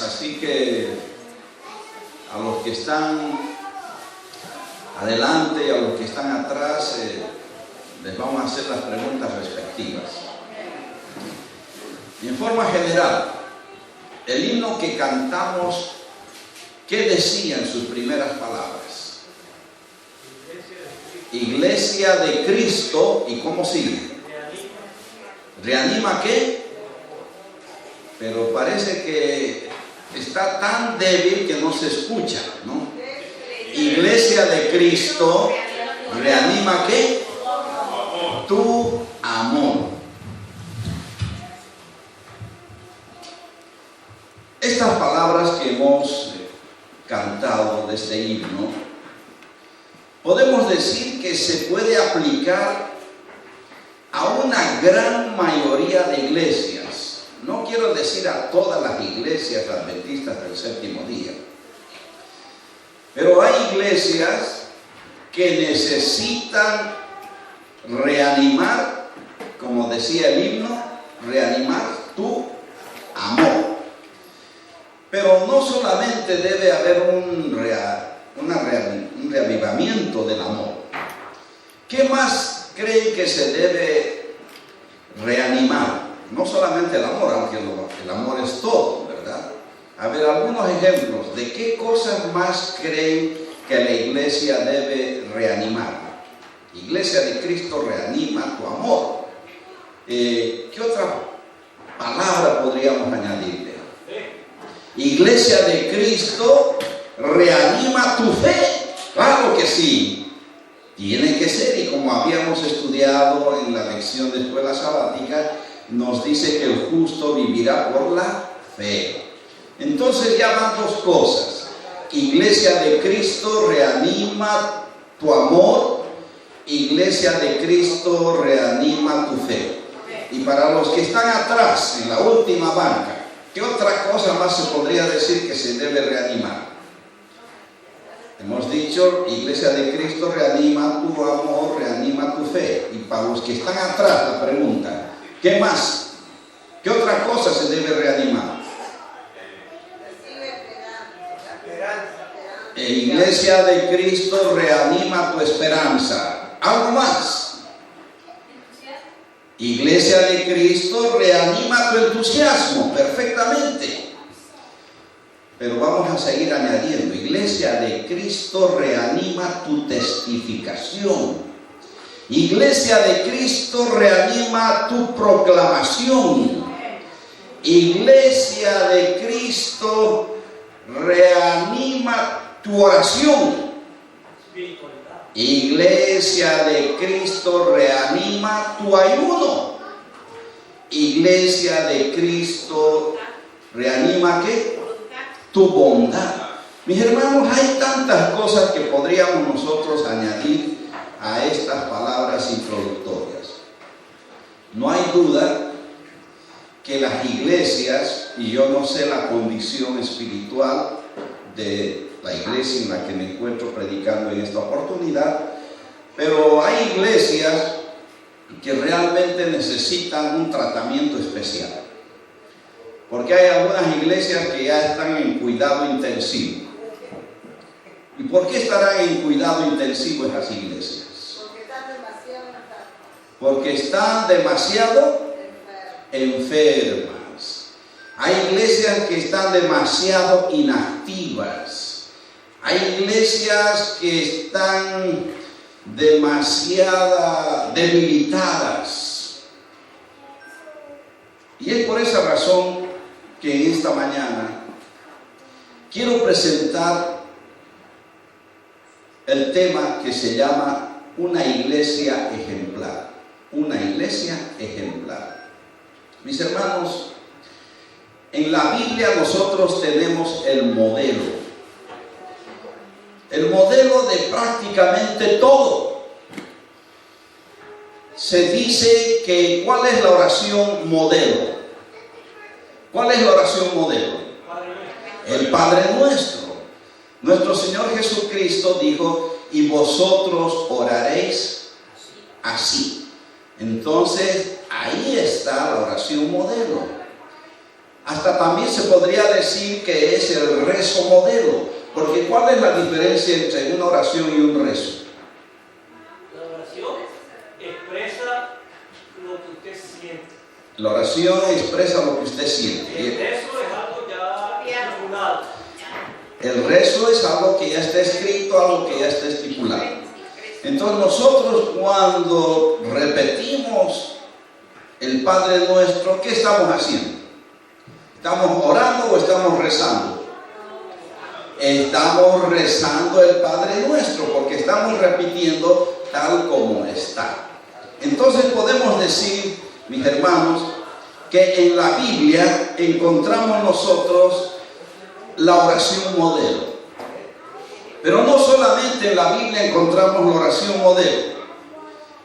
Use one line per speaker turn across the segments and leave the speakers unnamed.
Así que a los que están adelante y a los que están atrás les vamos a hacer las preguntas respectivas. Y en forma general, el himno que cantamos, ¿qué decía en sus primeras palabras? Iglesia de Cristo. ¿Y cómo sigue? ¿Reanima qué? Pero parece que está tan débil que no se escucha, ¿no? Iglesia de Cristo, reanima ¿qué? Tu amor. Estas palabras que hemos cantado de este himno, podemos decir que se puede aplicar a una gran mayoría de iglesias. No quiero decir a todas las iglesias adventistas del séptimo día, pero hay iglesias que necesitan reanimar, como decía el himno, reanimar tu amor. Pero no solamente debe haber un reavivamiento del amor. ¿Qué más creen que se debe reanimar? No solamente el amor, aunque el amor es todo, ¿verdad? A ver, algunos ejemplos. ¿De qué cosas más creen que la iglesia debe reanimar? Iglesia de Cristo reanima tu amor. ¿Qué otra palabra podríamos añadirle? Iglesia de Cristo reanima tu fe. Claro que sí. Tiene que ser, y como habíamos estudiado en la lección de escuela sabática, nos dice que el justo vivirá por la fe. Entonces ya van dos cosas. Iglesia de Cristo reanima tu amor. Iglesia de Cristo reanima tu fe. Y para los que están atrás, en la última banca, ¿qué otra cosa más se podría decir que se debe reanimar? Hemos dicho, Iglesia de Cristo reanima tu amor, reanima tu fe. Y para los que están atrás, la pregunta, ¿qué más? ¿Qué otra cosa se debe reanimar? Iglesia de Cristo reanima tu esperanza. ¿Algo más? Iglesia de Cristo reanima tu entusiasmo. Perfectamente. Pero vamos a seguir añadiendo. Iglesia de Cristo reanima tu testificación. Iglesia de Cristo reanima tu proclamación. Iglesia de Cristo reanima tu oración. Iglesia de Cristo reanima tu ayuno. Iglesia de Cristo reanima ¿qué? Tu bondad. Mis hermanos, hay tantas cosas que podríamos nosotros añadir a estas palabras introductorias. No hay duda que las iglesias, y yo no sé la condición espiritual de la iglesia en la que me encuentro predicando en esta oportunidad, pero hay iglesias que realmente necesitan un tratamiento especial. Porque hay algunas iglesias que ya están en cuidado intensivo. ¿Y por qué estarán en cuidado intensivo esas iglesias? Porque están demasiado enfermas. Hay iglesias que están demasiado inactivas. Hay iglesias que están demasiado debilitadas. Y es por esa razón que en esta mañana quiero presentar el tema que se llama una iglesia ejemplar. Una iglesia ejemplar. Mis hermanos, en la Biblia nosotros tenemos el modelo de prácticamente todo. Se dice que ¿cuál es la oración modelo? ¿Cuál es la oración modelo? El Padre Nuestro. Nuestro Señor Jesucristo dijo, y vosotros oraréis así. Entonces, ahí está la oración modelo. Hasta también se podría decir que es el rezo modelo, porque ¿cuál es la diferencia entre una oración y un rezo?
La oración expresa lo que usted siente.
La oración expresa lo que usted siente.
El rezo es algo ya estipulado.
El rezo es algo que ya está escrito, algo que ya está estipulado. Entonces nosotros cuando repetimos el Padre Nuestro, ¿qué estamos haciendo? ¿Estamos orando o estamos rezando? Estamos rezando el Padre Nuestro porque estamos repitiendo tal como está. Entonces podemos decir, mis hermanos, que en la Biblia encontramos nosotros la oración modelo. Pero no solamente en la Biblia encontramos la oración modelo.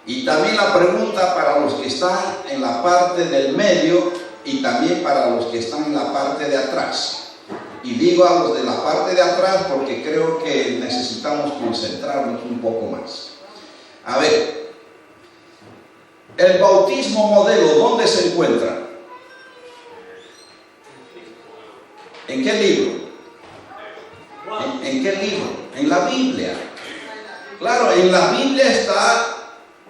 Y también la pregunta para los que están en la parte del medio y también para los que están en la parte de atrás. Y digo a los de la parte de atrás porque creo que necesitamos concentrarnos un poco más. A ver, el bautismo modelo, ¿dónde se encuentra? ¿En qué libro? ¿En qué libro? En la Biblia. Claro, en la Biblia está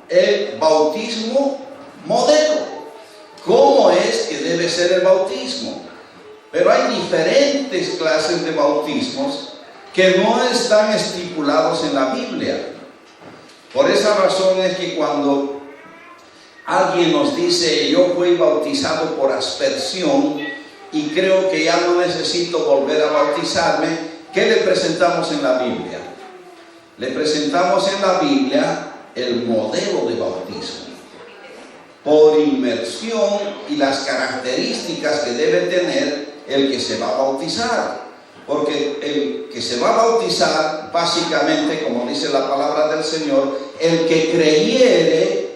el bautismo modelo. ¿Cómo es que debe ser el bautismo? Pero hay diferentes clases de bautismos que no están estipulados en la Biblia. Por esa razón es que cuando alguien nos dice, yo fui bautizado por aspersión y creo que ya no necesito volver a bautizarme, ¿qué le presentamos en la Biblia? Le presentamos en la Biblia el modelo de bautismo por inmersión y las características que debe tener el que se va a bautizar. Porque el que se va a bautizar, básicamente, como dice la palabra del Señor, el que creyere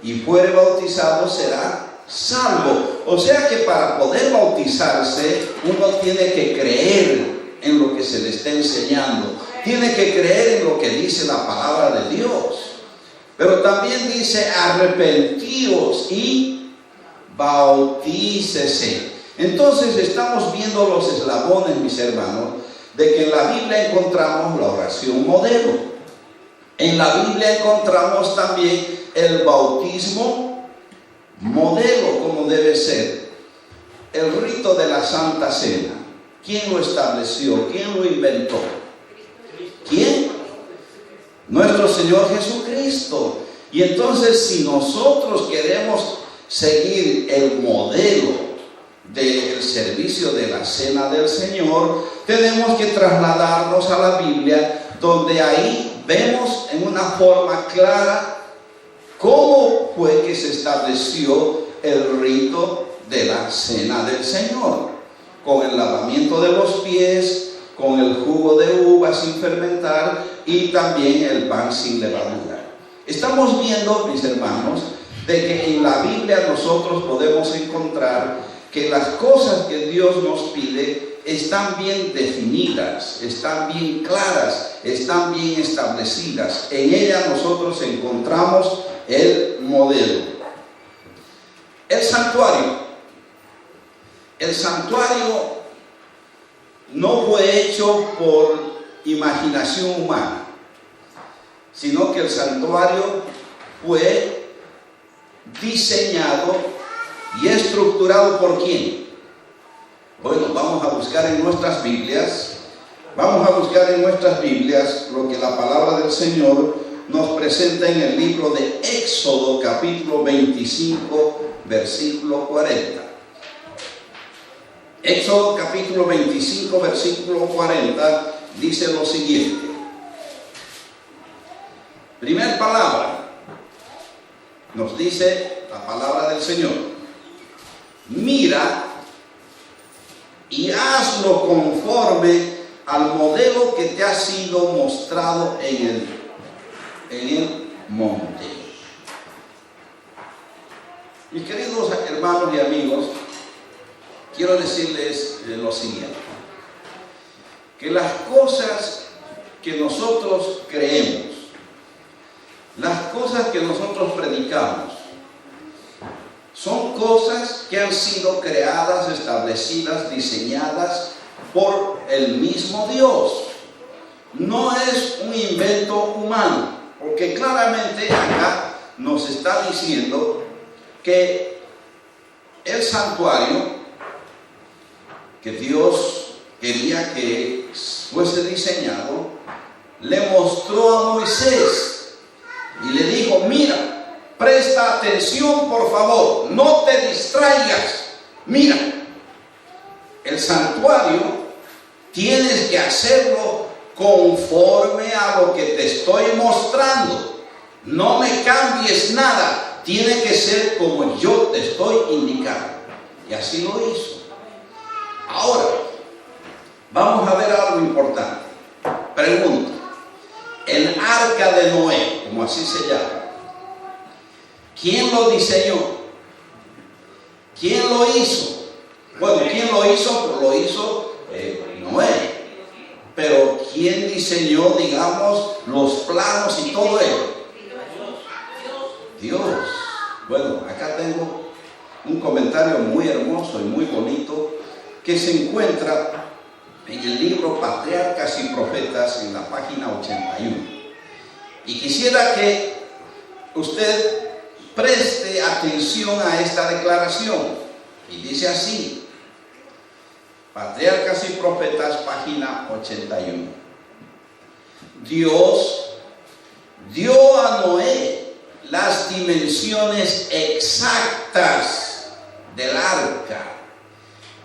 y fuere bautizado será salvo. O sea que para poder bautizarse, uno tiene que creer en lo que se le está enseñando. Tiene que creer en lo que dice la palabra de Dios. Pero también dice, arrepentíos y bautícese. Entonces estamos viendo los eslabones, mis hermanos, de que en la Biblia encontramos la oración modelo. En la Biblia encontramos también el bautismo modelo, como debe ser. El rito de la Santa Cena. ¿Quién lo estableció? ¿Quién lo inventó? ¿Quién? Nuestro Señor Jesucristo. Y entonces, si nosotros queremos seguir el modelo del servicio de la Cena del Señor, tenemos que trasladarnos a la Biblia, donde ahí vemos en una forma clara cómo fue que se estableció el rito de la Cena del Señor, con el lavamiento de los pies, con el jugo de uva sin fermentar y también el pan sin levadura. Estamos viendo, mis hermanos, de que en la Biblia nosotros podemos encontrar que las cosas que Dios nos pide están bien definidas, están bien claras, están bien establecidas. En ella nosotros encontramos el modelo. El santuario. El santuario no fue hecho por imaginación humana, sino que el santuario fue diseñado y estructurado ¿por quién? Bueno, vamos a buscar en nuestras Biblias, lo que la palabra del Señor nos presenta en el libro de Éxodo, capítulo 25, versículo 40. Éxodo capítulo 25, versículo 40, dice lo siguiente. Primer palabra, nos dice la palabra del Señor. Mira y hazlo conforme al modelo que te ha sido mostrado en el monte. Mis queridos hermanos y amigos, quiero decirles lo siguiente, que las cosas que nosotros creemos, las cosas que nosotros predicamos, son cosas que han sido creadas, establecidas, diseñadas por el mismo Dios. No es un invento humano, porque claramente acá nos está diciendo que el santuario que Dios quería que fuese diseñado, le mostró a Moisés y le dijo: mira, presta atención por favor, no te distraigas. Mira, el santuario tienes que hacerlo conforme a lo que te estoy mostrando. No me cambies nada, tiene que ser como yo te estoy indicando. Y así lo hizo. Ahora, vamos a ver algo importante. Pregunta: el arca de Noé, como así se llama, ¿quién lo diseñó? ¿Quién lo hizo? Bueno, ¿quién lo hizo? Pues lo hizo Noé. Pero ¿quién diseñó, digamos, los planos y todo ello? Dios. Bueno, acá tengo un comentario muy hermoso y muy bonito que se encuentra en el libro Patriarcas y Profetas, en la página 81. Y quisiera que usted preste atención a esta declaración. Y dice así: Patriarcas y Profetas, página 81. Dios dio a Noé las dimensiones exactas del arca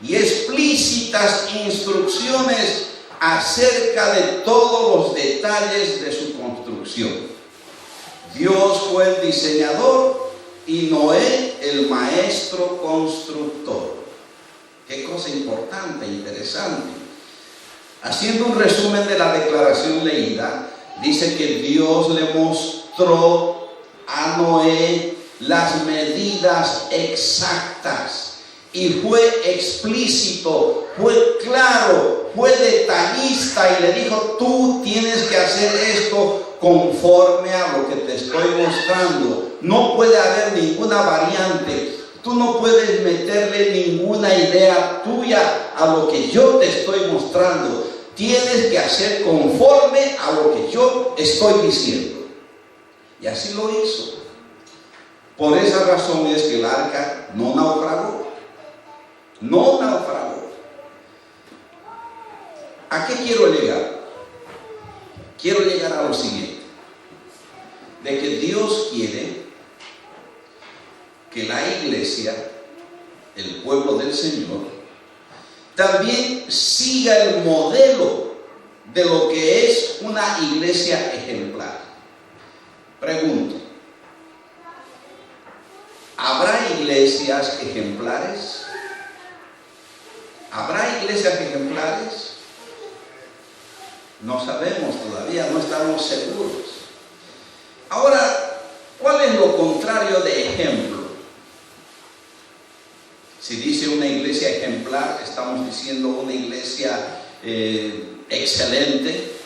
y explícitas instrucciones acerca de todos los detalles de su construcción. Dios fue el diseñador y Noé el maestro constructor. Qué cosa importante, interesante. Haciendo un resumen de la declaración leída, dice que Dios le mostró a Noé las medidas exactas y fue explícito, fue claro, fue detallista y le dijo: tú tienes que hacer esto conforme a lo que te estoy mostrando. No puede haber ninguna variante. Tú no puedes meterle ninguna idea tuya a lo que yo te estoy mostrando. Tienes que hacer conforme a lo que yo estoy diciendo. Y así lo hizo. Por esa razón es que el arca no naufragó. No naufragó. ¿A qué quiero llegar? Quiero llegar a lo siguiente: de que Dios quiere que la iglesia, el pueblo del Señor, también siga el modelo de lo que es una iglesia ejemplar. Pregunto: ¿habrá iglesias ejemplares? ¿Habrá iglesias ejemplares? No sabemos todavía, no estamos seguros. Ahora, ¿cuál es lo contrario de ejemplo? Si dice una iglesia ejemplar, estamos diciendo una iglesia excelente.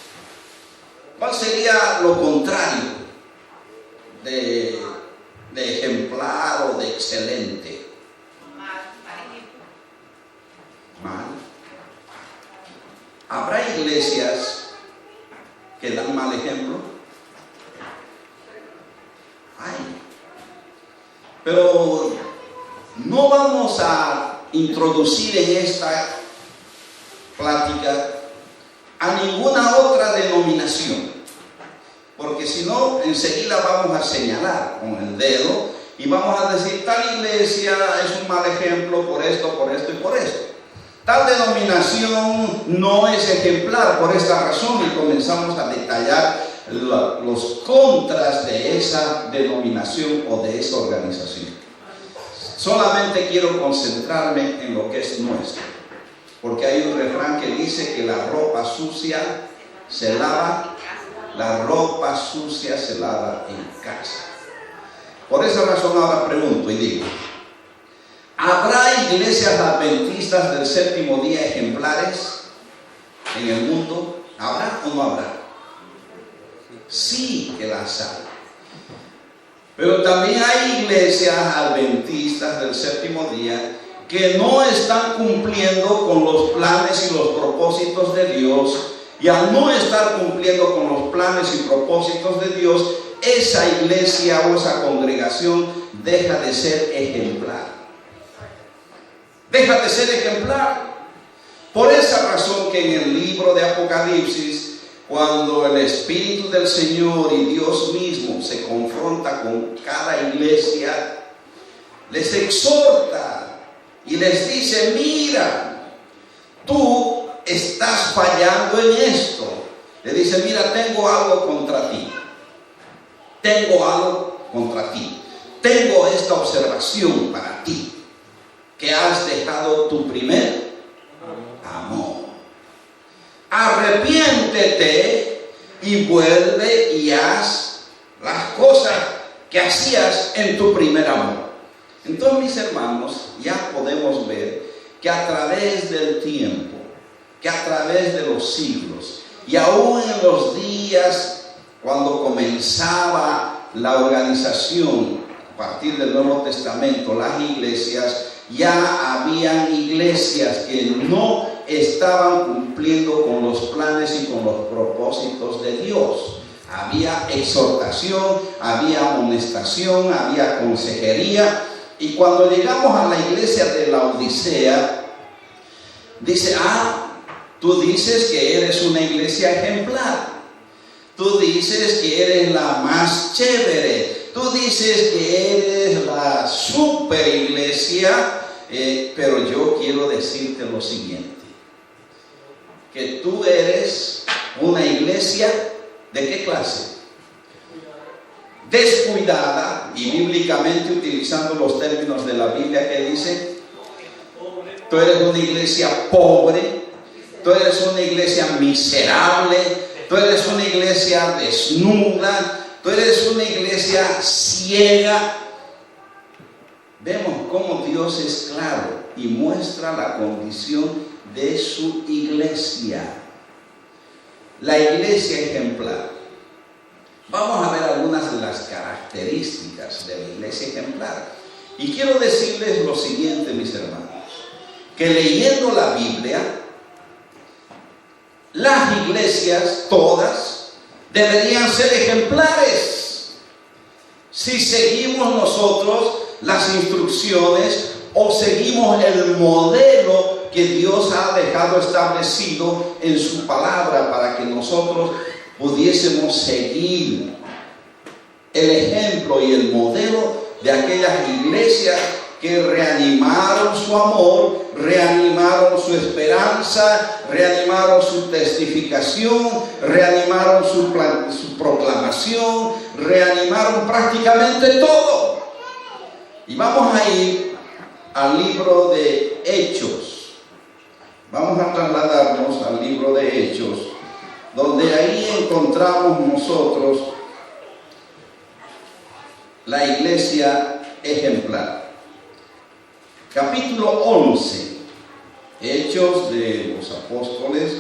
¿Cuál sería lo contrario de ejemplar o de excelente? Mal. ¿Habrá iglesias que dan mal ejemplo? Hay. Pero no vamos a introducir en esta plática a ninguna otra denominación, porque si no, enseguida vamos a señalar con el dedo y vamos a decir: tal iglesia es un mal ejemplo por esto y por esto. Tal denominación no es ejemplar por esta razón, y comenzamos a detallar los contras de esa denominación o de esa organización. Solamente quiero concentrarme en lo que es nuestro, porque hay un refrán que dice que la ropa sucia se lava en casa. Por esa razón ahora pregunto y digo: ¿Habrá iglesias adventistas del séptimo día ejemplares en el mundo? ¿Habrá o no habrá? Sí que las hay. Pero también hay iglesias adventistas del séptimo día que no están cumpliendo con los planes y los propósitos de Dios, y al no estar cumpliendo con los planes y propósitos de Dios, esa iglesia o esa congregación deja de ser ejemplar. Deja de ser ejemplar. Por esa razón que en el libro de Apocalipsis, cuando el Espíritu del Señor y Dios mismo se confronta con cada iglesia, les exhorta y les dice: mira, tú estás fallando en esto. Le dice: mira, tengo algo contra ti. Tengo algo contra ti. Tengo esta observación para ti, que has dejado tu primer amor. Arrepiéntete y vuelve y haz las cosas que hacías en tu primer amor. Entonces, mis hermanos, ya podemos ver que a través del tiempo, que a través de los siglos, y aún en los días cuando comenzaba la organización a partir del Nuevo Testamento, las iglesias, ya habían iglesias que no estaban cumpliendo con los planes y con los propósitos de Dios. Había exhortación, había amonestación, había consejería. Y cuando llegamos a la iglesia de Laodicea, dice: tú dices que eres una iglesia ejemplar. Tú dices que eres la más chévere. Tú dices que eres la super iglesia. Pero yo quiero decirte lo siguiente: que tú eres una iglesia ¿de qué clase? Descuidada, y bíblicamente utilizando los términos de la Biblia, que dice: tú eres una iglesia pobre, tú eres una iglesia miserable, tú eres una iglesia desnuda, tú eres una iglesia ciega. Vemos cómo Dios es claro y muestra la condición de su iglesia. La iglesia ejemplar. Vamos a ver algunas de las características de la iglesia ejemplar. Y quiero decirles lo siguiente, mis hermanos: que leyendo la Biblia, las iglesias todas deberían ser ejemplares si seguimos nosotros las instrucciones o seguimos el modelo que Dios ha dejado establecido en su palabra para que nosotros pudiésemos seguir el ejemplo y el modelo de aquellas iglesias que reanimaron su amor, reanimaron su esperanza, reanimaron su testificación, reanimaron su proclamación, reanimaron prácticamente todo. Y vamos a ir al libro de Hechos. Vamos a trasladarnos al libro de Hechos, donde ahí encontramos nosotros la iglesia ejemplar. Capítulo 11, Hechos de los Apóstoles,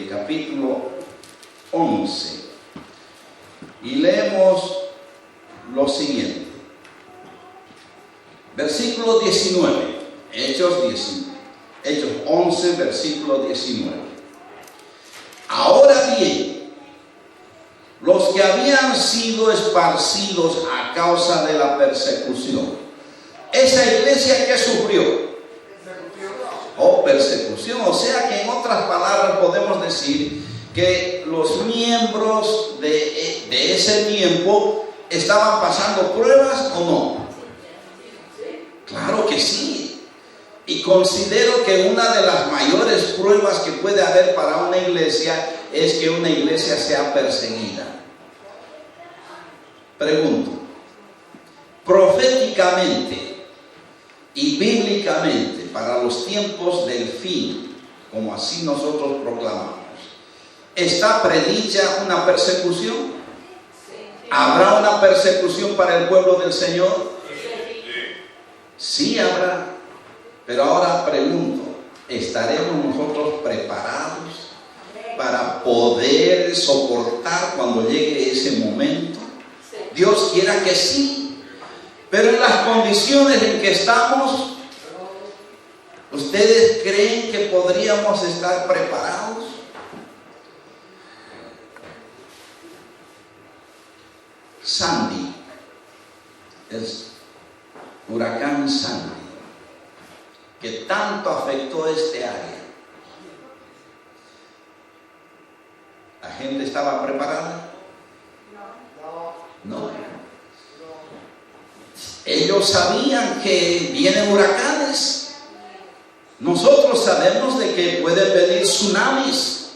capítulo 11. Y leemos lo siguiente. Versículo 19, Hechos 11, versículo 19. Ahora bien, los que habían sido esparcidos a causa de la persecución, esa iglesia que sufrió, persecución, o sea que en otras palabras podemos decir que los miembros de ese tiempo estaban pasando pruebas o no. Claro que sí. Y considero que una de las mayores pruebas que puede haber para una iglesia es que una iglesia sea perseguida. Pregunto: proféticamente y bíblicamente, para los tiempos del fin, como así nosotros proclamamos, ¿está predicha una persecución? ¿Habrá una persecución para el pueblo del Señor? Sí habrá, pero ahora pregunto, ¿estaremos nosotros preparados para poder soportar cuando llegue ese momento? Dios quiera que sí, pero en las condiciones en que estamos, ¿ustedes creen que podríamos estar preparados? Sandy, el huracán Sandy, que tanto afectó este área. ¿La gente estaba preparada? No. Ellos sabían que vienen huracanes. Nosotros sabemos de que pueden venir tsunamis.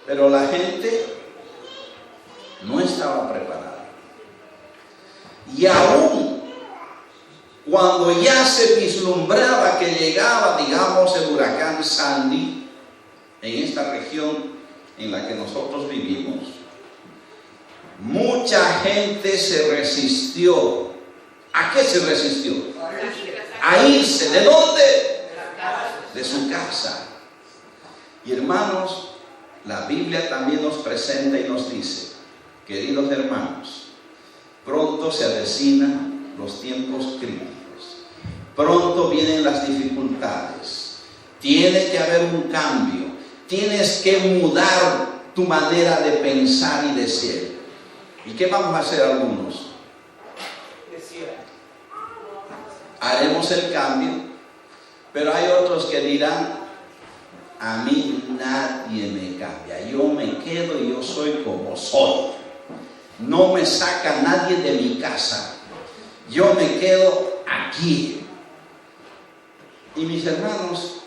Pero la gente no estaba preparada. Y aún cuando ya se vislumbraba que llegaba, digamos, el huracán Sandy en esta región en la que nosotros vivimos, mucha gente se resistió. ¿A qué se resistió? A irse. ¿De dónde? De su casa. Y hermanos, la Biblia también nos presenta y nos dice, queridos hermanos, pronto se avecinan los tiempos críticos. Pronto vienen las dificultades. Tiene que haber un cambio. Tienes que mudar tu manera de pensar y de ser. ¿Y qué vamos a hacer algunos? Haremos el cambio, pero hay otros que dirán, a mí nadie me cambia. Yo me quedo y yo soy como soy. No me saca nadie de mi casa. Yo me quedo aquí. Y mis hermanos,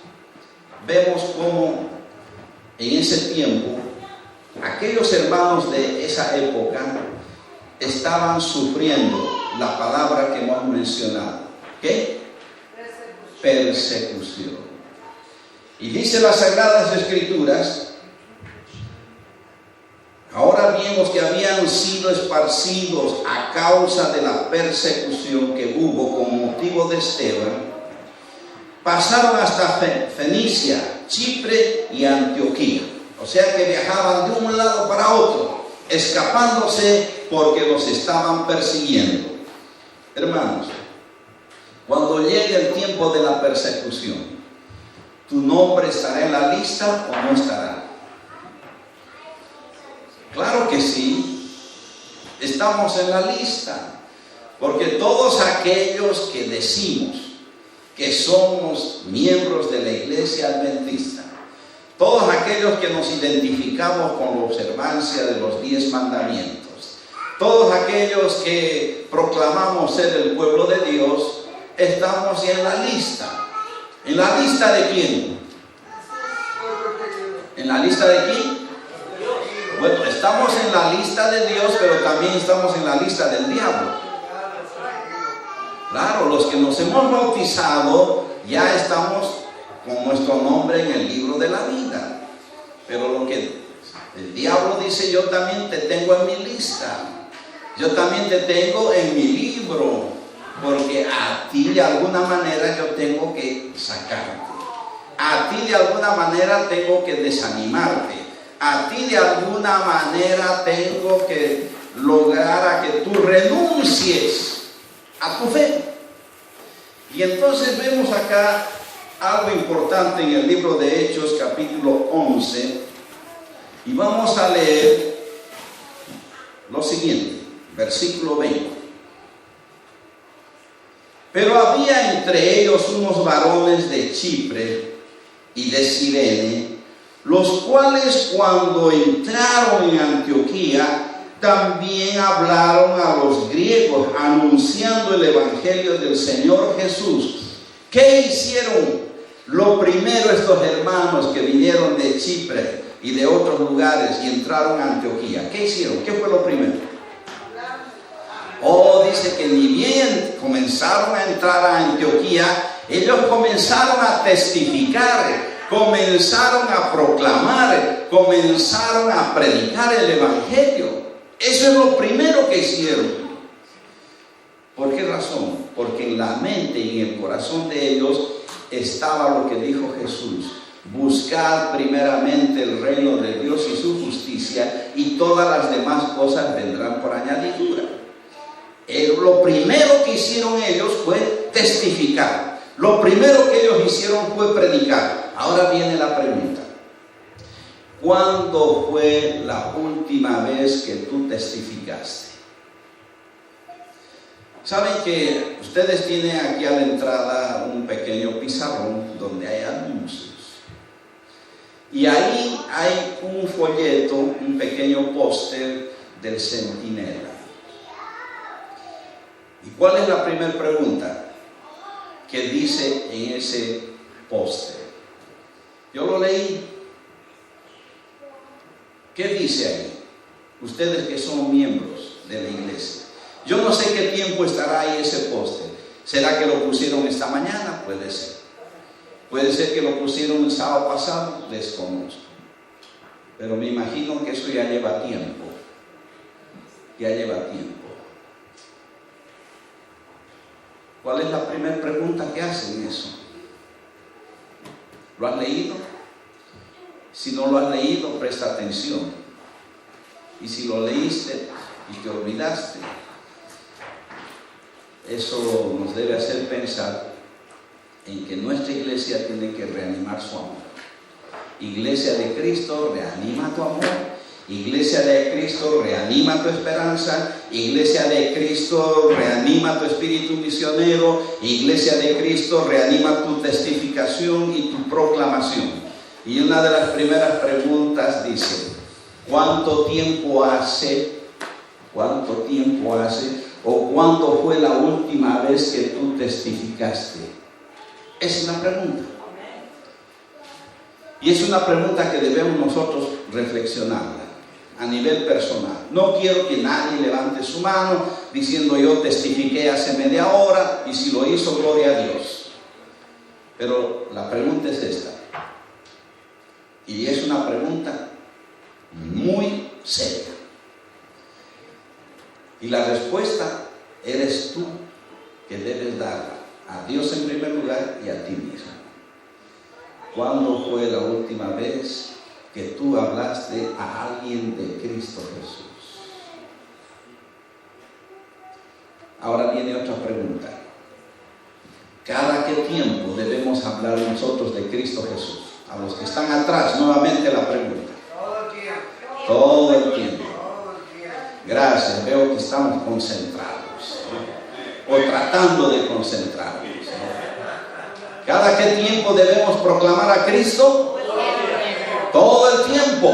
vemos cómo en ese tiempo aquellos hermanos de esa época estaban sufriendo la palabra que hemos mencionado. ¿Qué? Persecución. Y dice las Sagradas Escrituras, ahora bien, los que habían sido esparcidos a causa de la persecución que hubo con motivo de Esteban, pasaron hasta Fenicia, Chipre y Antioquía. O sea que viajaban de un lado para otro, escapándose porque los estaban persiguiendo. Hermanos, cuando llegue el tiempo de la persecución, ¿tu nombre estará en la lista o no estará? Claro que sí, estamos en la lista, porque todos aquellos que decimos que somos miembros de la Iglesia Adventista, todos aquellos que nos identificamos con la observancia de los 10 mandamientos, todos aquellos que proclamamos ser el pueblo de Dios, estamos en la lista. ¿En la lista de quién? ¿En la lista de quién? Bueno, estamos en la lista de Dios, pero también estamos en la lista del diablo. Claro, los que nos hemos bautizado ya estamos con nuestro nombre en el libro de la vida. Pero lo que el diablo dice, yo también te tengo en mi lista. Yo también te tengo en mi libro. Porque a ti de alguna manera yo tengo que sacarte. A ti de alguna manera tengo que desanimarte. A ti de alguna manera tengo que lograr a que tú renuncies a tu fe. Y entonces vemos acá algo importante en el libro de Hechos, capítulo 11, y vamos a leer lo siguiente, versículo 20. Pero había entre ellos unos varones de Chipre y de Cirene, los cuales cuando entraron en Antioquía, también hablaron a los griegos, anunciando el evangelio del Señor Jesús. ¿Qué hicieron? Lo primero, estos hermanos que vinieron de Chipre y de otros lugares y entraron a Antioquía, ¿qué hicieron? ¿Qué fue lo primero? Oh, dice que ni bien comenzaron a entrar a Antioquía, ellos comenzaron a testificar, comenzaron a proclamar, comenzaron a predicar. predicar el evangelio. Eso es lo primero que hicieron. ¿Por qué razón? Porque en la mente y en el corazón de ellos estaba lo que dijo Jesús: buscar primeramente el reino de Dios y su justicia, y todas las demás cosas vendrán por añadidura. Lo primero que hicieron ellos fue testificar. Lo primero que ellos hicieron fue predicar. Ahora viene la pregunta: ¿cuándo fue la última vez que tú testificaste? Saben que ustedes tienen aquí a la entrada un pequeño pizarrón donde hay anuncios. Y ahí hay un folleto, un pequeño póster del Centinela. ¿Y cuál es la primera pregunta que dice en ese póster? Yo lo leí. ¿Qué dice ahí? Ustedes que son miembros de la iglesia. Yo no sé qué tiempo estará ahí ese póster. ¿Será que lo pusieron esta mañana? Puede ser. Puede ser que lo pusieron el sábado pasado, desconozco. Pero me imagino que eso ya lleva tiempo. Ya lleva tiempo. ¿Cuál es la primera pregunta que hacen eso? ¿Lo has leído? Si no lo has leído, presta atención. Y si lo leíste y te olvidaste, eso nos debe hacer pensar en que nuestra iglesia tiene que reanimar su amor. Iglesia de Cristo, reanima tu amor. Iglesia de Cristo, reanima tu esperanza. Iglesia de Cristo, reanima tu espíritu misionero. Iglesia de Cristo, reanima tu testificación y tu proclamación. Y una de las primeras preguntas dice: ¿cuánto tiempo hace? ¿Cuánto tiempo hace? ¿O cuándo fue la última vez que tú testificaste? Es una pregunta. Y es una pregunta que debemos nosotros reflexionarla a nivel personal. No quiero que nadie levante su mano diciendo: yo testifiqué hace media hora, y si lo hizo, gloria a Dios. Pero la pregunta es esta. Y es una pregunta muy seria. Y la respuesta eres tú que debes darla, a Dios en primer lugar y a ti mismo. ¿Cuándo fue la última vez que tú hablaste a alguien de Cristo Jesús? Ahora viene otra pregunta. ¿Cada qué tiempo debemos hablar nosotros de Cristo Jesús? A los que están atrás, nuevamente la pregunta. Todo el tiempo. Gracias, veo que estamos concentrados, o tratando de concentrarnos. ¿Cada qué tiempo debemos proclamar a Cristo? Todo el tiempo.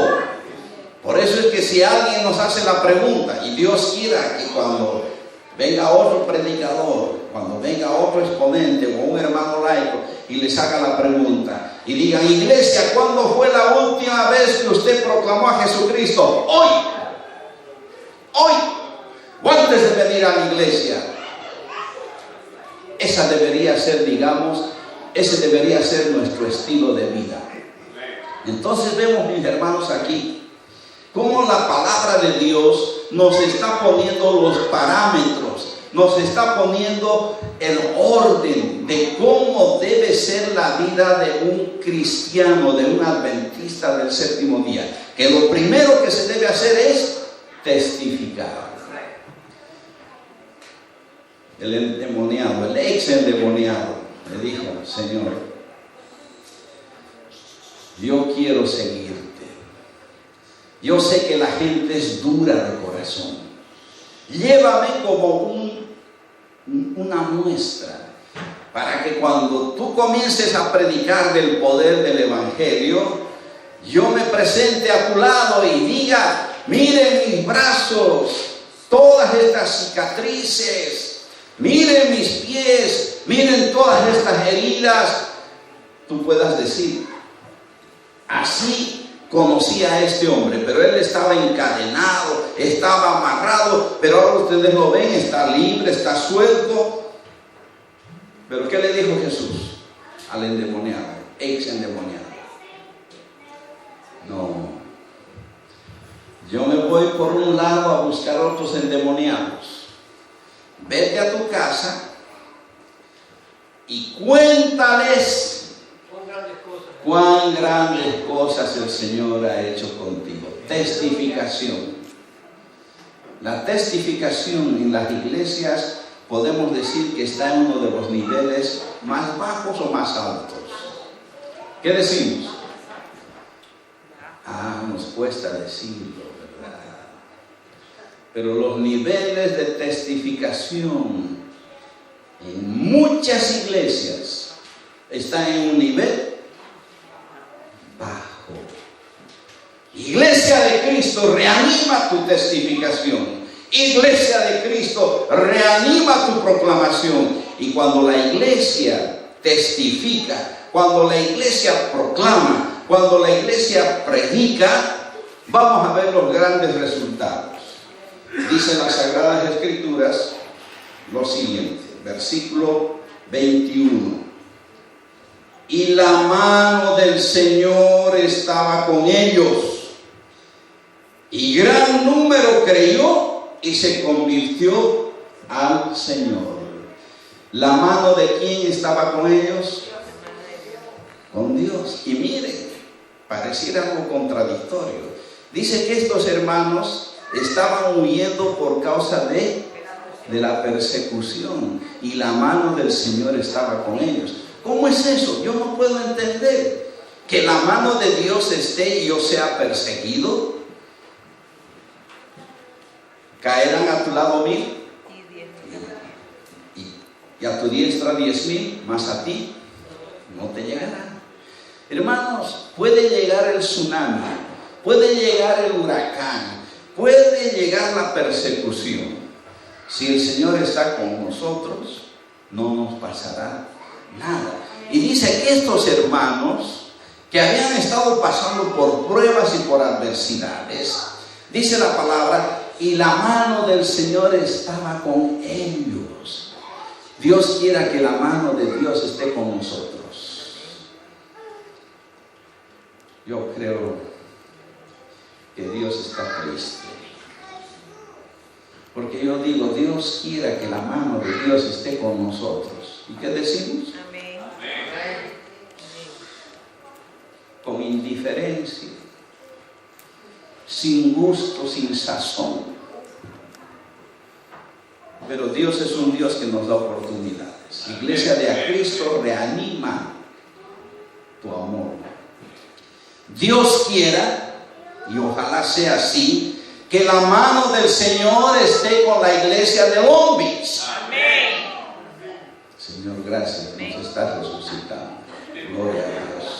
Por eso es que si alguien nos hace la pregunta, y Dios quiera que cuando venga otro predicador, cuando venga otro exponente o un hermano laico y les haga la pregunta y digan: iglesia, ¿cuándo fue la última vez que usted proclamó a Jesucristo? Hoy, o antes de venir a la iglesia. Esa debería ser, digamos, ese debería ser nuestro estilo de vida. Entonces vemos, mis hermanos, aquí cómo la palabra de Dios nos está poniendo los parámetros, nos está poniendo el orden de cómo debe ser la vida de un cristiano, de un adventista del séptimo día. Que lo primero que se debe hacer es testificar. El endemoniado, el ex endemoniado, le dijo: Señor, yo quiero seguirte. Yo sé que la gente es dura de corazón. Llévame como una muestra, para que cuando tú comiences a predicar del poder del Evangelio, yo me presente a tu lado y diga: miren mis brazos, todas estas cicatrices. Miren mis pies, miren todas estas heridas. Tú puedas decir: así conocí a este hombre, pero él estaba encadenado, estaba amarrado, pero ahora ustedes lo ven, está libre, está suelto. Pero ¿qué le dijo Jesús al endemoniado, ex endemoniado? No, yo me voy por un lado a buscar otros endemoniados. vete a tu casa y cuéntales cuán grandes cosas el Señor ha hecho contigo. Testificación. La testificación en las iglesias podemos decir que está en uno de los niveles más bajos o más altos. ¿Qué decimos? Nos cuesta decirlo, ¿verdad? Pero los niveles de testificación en muchas iglesias están en un nivel bajo. Iglesia de Cristo, reanima tu testificación. Iglesia de Cristo, reanima tu proclamación. Y cuando la iglesia testifica, cuando la iglesia proclama, cuando la iglesia predica, vamos a ver los grandes resultados. Dicen las Sagradas Escrituras lo siguiente, versículo 21. Y la mano del Señor estaba con ellos, y gran número creyó y se convirtió al Señor. ¿La mano de quién estaba con ellos? Con Dios. Y miren, pareciera algo contradictorio. Dice que estos hermanos estaban huyendo por causa de la persecución, y la mano del Señor estaba con ellos. ¿Cómo es eso? Yo no puedo entender que la mano de Dios esté y yo sea perseguido. Caerán a tu lado 1000 y a tu diestra 10,000, mas a ti no te llegará. Hermanos, puede llegar el tsunami, puede llegar el huracán, puede llegar la persecución. Si el Señor está con nosotros, no nos pasará nada. Y dice que estos hermanos que habían estado pasando por pruebas y por adversidades, dice la palabra, y la mano del Señor estaba con ellos. Dios quiera que la mano de Dios esté con nosotros. Yo creo que Dios está triste, porque yo digo, Dios quiera que la mano de Dios esté con nosotros. ¿Y qué decimos? Amén. Con indiferencia, sin gusto, sin sazón. Pero Dios es un Dios que nos da oportunidades. Iglesia de Cristo, reanima tu amor. Dios quiera, y ojalá sea así, que la mano del Señor esté con la iglesia de Long Beach. Amén. Señor, gracias, nos estás resucitando. Gloria a Dios.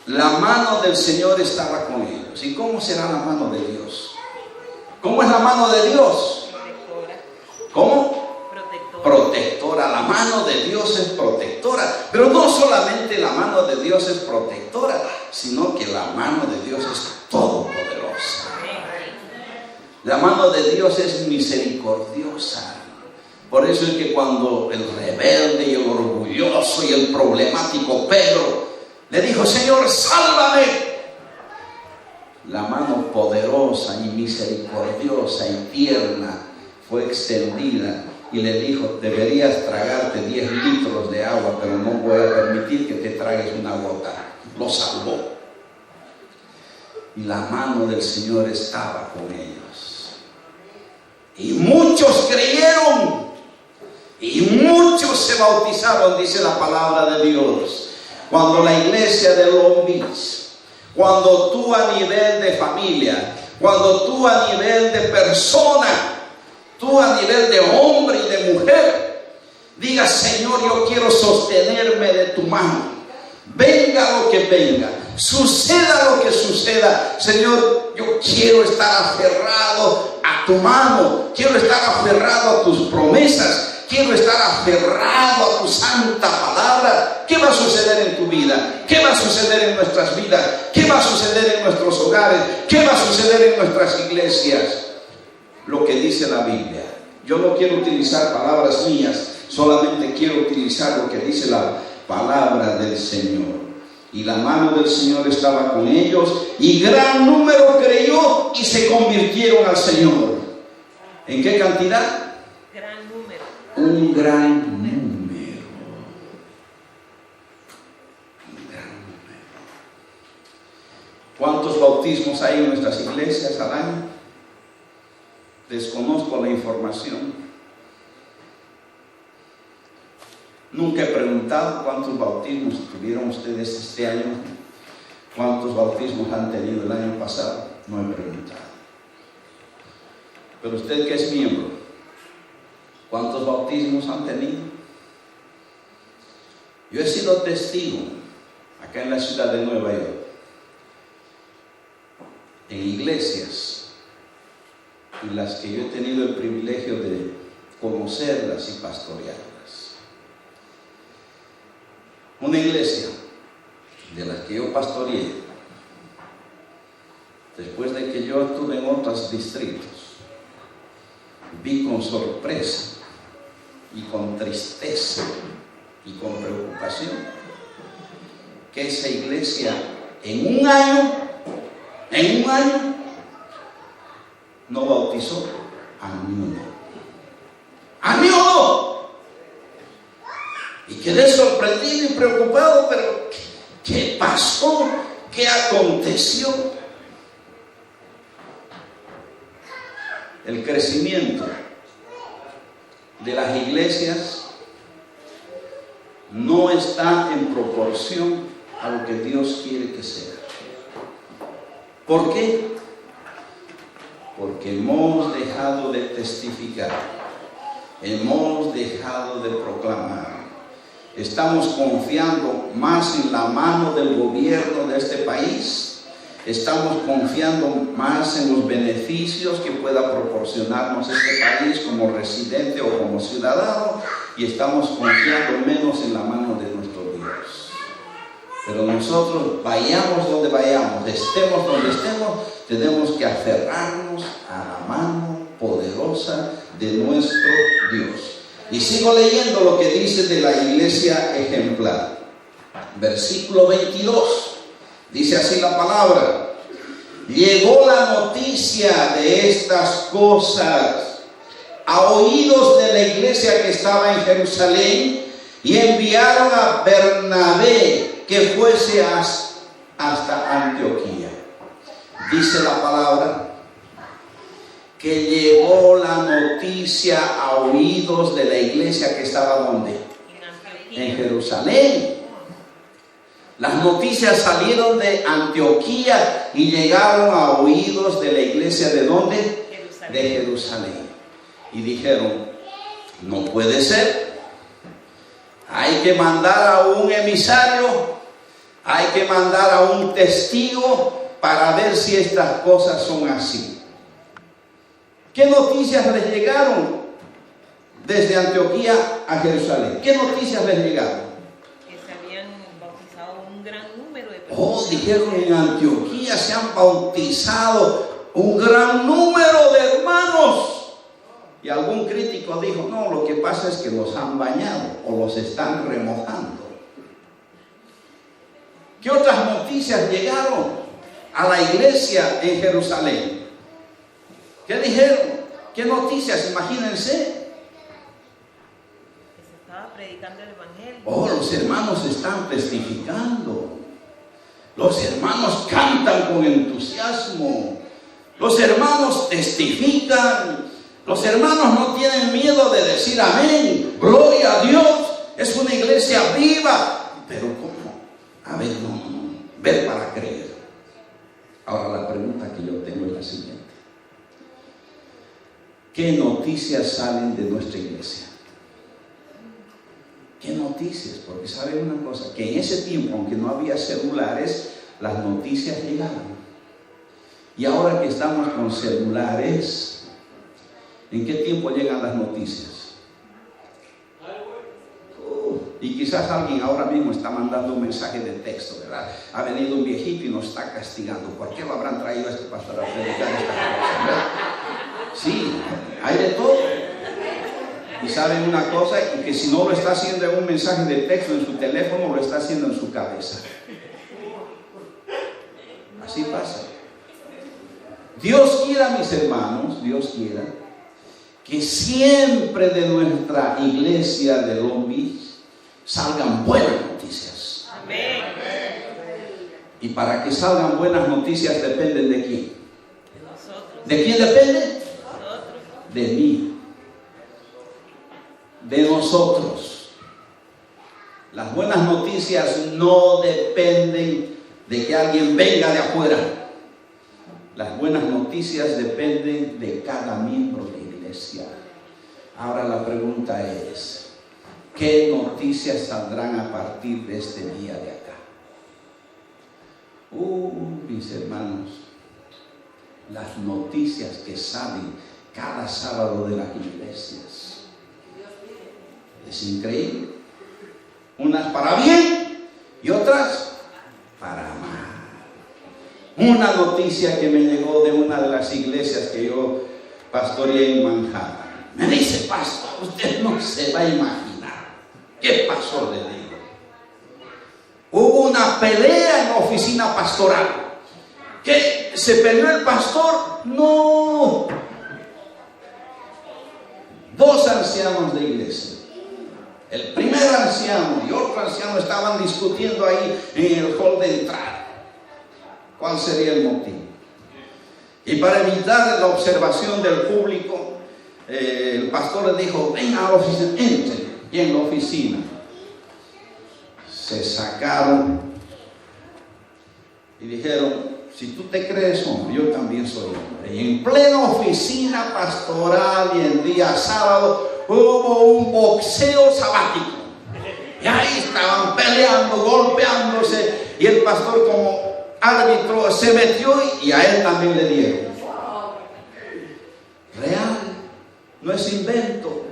La mano del Señor estaba con ellos. ¿Y cómo será la mano de Dios? ¿Cómo es la mano de Dios? ¿Cómo? Protectora. La mano de Dios es protectora. Pero no solamente la mano de Dios es protectora, sino que la mano de Dios es todopoderosa. La mano de Dios es misericordiosa. Por eso es que cuando el rebelde y el orgulloso y el problemático Pedro le dijo, Señor, sálvame, la mano poderosa y misericordiosa y tierna fue extendida y le dijo, deberías tragarte 10 litros de agua, pero no voy a permitir que te tragues una gota. Lo salvó. Y la mano del Señor estaba con ellos. Y muchos creyeron. Y muchos se bautizaron, dice la palabra de Dios. Cuando la iglesia de Long Beach, cuando tú a nivel de familia, cuando tú a nivel de persona, tú a nivel de hombre y de mujer, digas, Señor, yo quiero sostenerme de tu mano. Venga lo que venga, suceda lo que suceda, Señor, yo quiero estar aferrado a tu mano, quiero estar aferrado a tus promesas, quiero estar aferrado a tu santa palabra. ¿Qué va a suceder en tu vida? ¿Qué va a suceder en nuestras vidas? ¿Qué va a suceder en nuestros hogares? ¿Qué va a suceder en nuestras iglesias? Lo que dice la Biblia. Yo no quiero utilizar palabras mías, solamente quiero utilizar lo que dice la palabra del Señor. Y la mano del Señor estaba con ellos, y gran número creyó y se convirtieron al Señor. ¿En qué cantidad?
Gran número.
Un gran número. ¿Cuántos bautismos hay en nuestras iglesias al año? Desconozco la información. Nunca he preguntado cuántos bautismos tuvieron ustedes este año, cuántos bautismos han tenido el año pasado. No he preguntado. Pero usted que es miembro, ¿cuántos bautismos han tenido? Yo he sido testigo acá en la ciudad de Nueva York, en iglesias en las que yo he tenido el privilegio de conocerlas y pastorearlas. Una iglesia de las que yo pastoreé, después de que yo estuve en otros distritos, vi con sorpresa y con tristeza y con preocupación que esa iglesia en un año no bautizó a ni uno. ¡A ni uno! Y quedé sorprendido y preocupado, pero ¿qué pasó? ¿Qué aconteció? El crecimiento de las iglesias no está en proporción a lo que Dios quiere que sea. ¿Por qué? Porque hemos dejado de testificar, hemos dejado de proclamar. Estamos confiando más en la mano del gobierno de este país, estamos confiando más en los beneficios que pueda proporcionarnos este país como residente o como ciudadano, y estamos confiando menos en la mano de nuestro Dios. Pero nosotros, vayamos donde vayamos, estemos donde estemos, tenemos que aferrarnos a la mano poderosa de nuestro Dios. Y sigo leyendo lo que dice de la iglesia ejemplar. Versículo 22. Dice así la palabra: llegó la noticia de estas cosas a oídos de la iglesia que estaba en Jerusalén, y enviaron a Bernabé que fuese hasta Antioquía. Dice la palabra que llegó la noticia a oídos de la iglesia que estaba ¿dónde? En Jerusalén. Las noticias salieron de Antioquía y llegaron a oídos de la iglesia ¿de dónde? Jerusalén. De Jerusalén. Y dijeron: no puede ser. Hay que mandar a un emisario, hay que mandar a un testigo para ver si estas cosas son así. ¿Qué noticias les llegaron desde Antioquía a Jerusalén? ¿Qué noticias les llegaron?
Que se habían bautizado un gran número de personas.
Dijeron: en Antioquía se han bautizado un gran número de hermanos. Y algún crítico dijo: no, lo que pasa es que los han bañado o los están remojando. ¿Qué otras noticias llegaron a la iglesia en Jerusalén? ¿Qué dijeron? ¿Qué noticias? Imagínense.
Que se estaba predicando el evangelio.
Los hermanos están testificando. Los hermanos cantan con entusiasmo. Los hermanos testifican. Los hermanos no tienen miedo de decir amén, gloria a Dios. Es una iglesia viva. Pero ¿cómo? A ver, no. Ver para creer. Ahora la pregunta que yo tengo es la siguiente: ¿qué noticias salen de nuestra iglesia? ¿Qué noticias? Porque saben una cosa, que en ese tiempo, aunque no había celulares, las noticias llegaban. Y ahora que estamos con celulares, ¿en qué tiempo llegan las noticias? Y quizás alguien ahora mismo está mandando un mensaje de texto, ¿verdad? Ha venido un viejito y nos está castigando. ¿Por qué lo habrán traído a este pastor a predicar estas cosas, ¿verdad? Sí, hay de todo. Y saben una cosa, y que si no lo está haciendo en un mensaje de texto en su teléfono, lo está haciendo en su cabeza. Así pasa. Dios quiera, mis hermanos, Dios quiera que siempre de nuestra iglesia de Long Beach salgan buenas noticias.
Amén.
Y para que salgan buenas noticias dependen de quién.
De nosotros.
¿De quién depende?
Nosotros.
De mí. De nosotros. Las buenas noticias no dependen de que alguien venga de afuera. Las buenas noticias dependen de cada miembro de la iglesia. Ahora la pregunta es, ¿qué noticias saldrán a partir de este día de acá? Mis hermanos, las noticias que salen cada sábado de las iglesias es increíble. Unas para bien y otras para mal. Una noticia que me llegó de una de las iglesias que yo pastoreé en Manhattan. Me dice, pastor, usted no se va a imaginar. ¿Qué pasó? Le digo. Hubo una pelea en la oficina pastoral. ¿Qué? ¿Se peleó el pastor? No. Dos ancianos de iglesia. El primer anciano y otro anciano estaban discutiendo ahí en el hall de entrada. ¿Cuál sería el motivo? Y para evitar la observación del público, el pastor le dijo, ven a la oficina, entre. Y en la oficina se sacaron y dijeron, si tú te crees hombre, yo también soy hombre. Y en plena oficina pastoral y en día sábado hubo un boxeo sabático. Y ahí estaban peleando, golpeándose, y el pastor como árbitro se metió y a él también le dieron. Real, no es invento.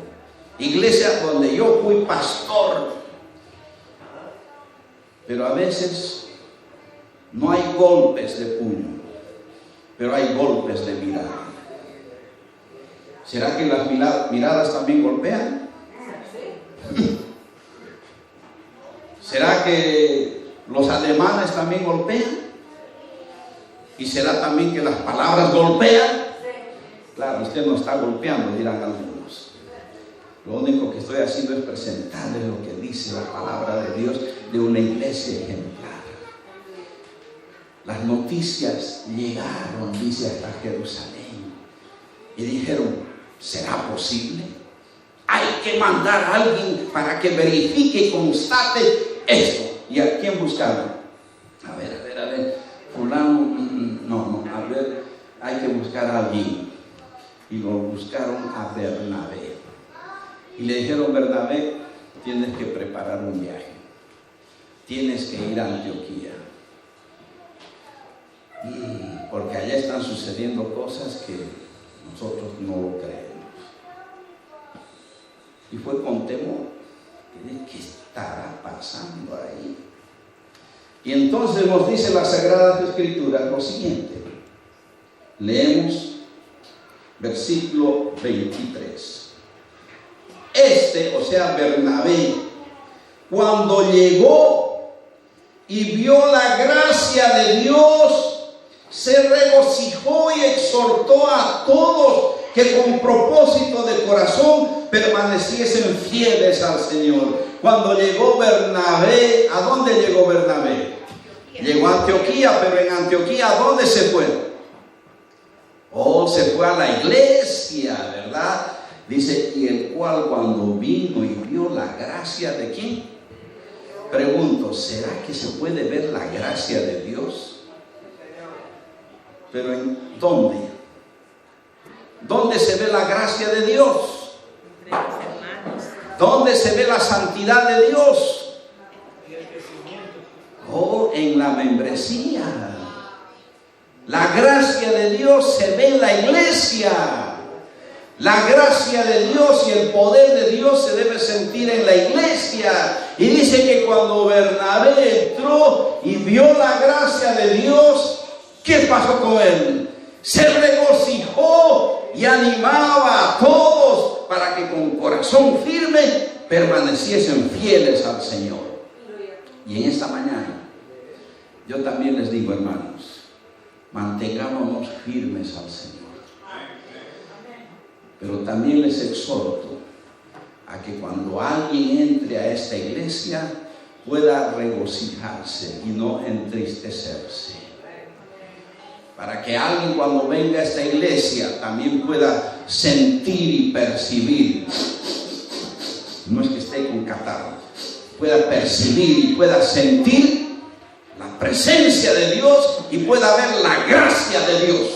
Iglesia donde yo fui pastor. Pero a veces no hay golpes de puño, pero hay golpes de mirada. ¿Será que las miradas también golpean? ¿Será que los ademanes también golpean? ¿Y será también que las palabras golpean? Claro, usted no está golpeando, dirán algunos. Lo único que estoy haciendo es presentarles lo que dice la palabra de Dios de una iglesia ejemplar. Las noticias llegaron, dice, hasta Jerusalén. Y dijeron, ¿será posible? Hay que mandar a alguien para que verifique y constate esto. ¿Y a quién buscaron? A ver, fulano, no, a ver, hay que buscar a alguien. Y lo buscaron a Bernabé. Y le dijeron, Bernabé, tienes que preparar un viaje. Tienes que ir a Antioquía. Porque allá están sucediendo cosas que nosotros no lo creemos. Y fue con temor. ¿Qué estará pasando ahí? Y entonces nos dice las Sagradas Escrituras lo siguiente. Leemos versículo 23. O sea, Bernabé, cuando llegó y vio la gracia de Dios, se regocijó y exhortó a todos que con propósito de corazón permaneciesen fieles al Señor. Cuando llegó Bernabé, ¿a dónde llegó Bernabé? Llegó a Antioquía, pero en Antioquía, ¿a dónde se fue? Se fue a la iglesia, ¿verdad? Dice, y el cual cuando vino y vio la gracia de ¿quién? Pregunto, ¿será que se puede ver la gracia de Dios? ¿Pero en dónde? ¿Dónde se ve la gracia de Dios? ¿Dónde se ve la santidad de Dios? En la membresía. La gracia de Dios se ve en la iglesia. La gracia de Dios y el poder de Dios se debe sentir en la iglesia. Y dice que cuando Bernabé entró y vio la gracia de Dios, ¿qué pasó con él? Se regocijó y animaba a todos para que con corazón firme permaneciesen fieles al Señor. Y en esta mañana yo también les digo, hermanos, mantengámonos firmes al Señor. Pero también les exhorto a que cuando alguien entre a esta iglesia pueda regocijarse y no entristecerse. Para que alguien cuando venga a esta iglesia también pueda sentir y percibir, no es que esté con catarro, pueda percibir y pueda sentir la presencia de Dios y pueda ver la gracia de Dios,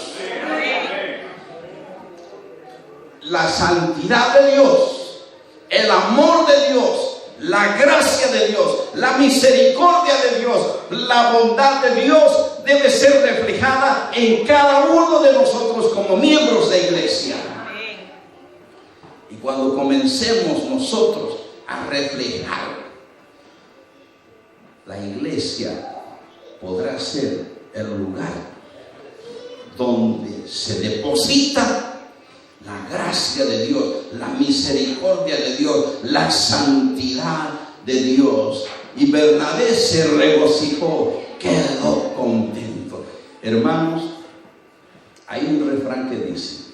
la santidad de Dios, el amor de Dios, la gracia de Dios, la misericordia de Dios, la bondad de Dios debe ser reflejada en cada uno de nosotros como miembros de iglesia. Y cuando comencemos nosotros a reflejar, la iglesia podrá ser el lugar donde se deposita la gracia de Dios, la misericordia de Dios, la santidad de Dios. Y Bernabé se regocijó, quedó contento. Hermanos, hay un refrán que dice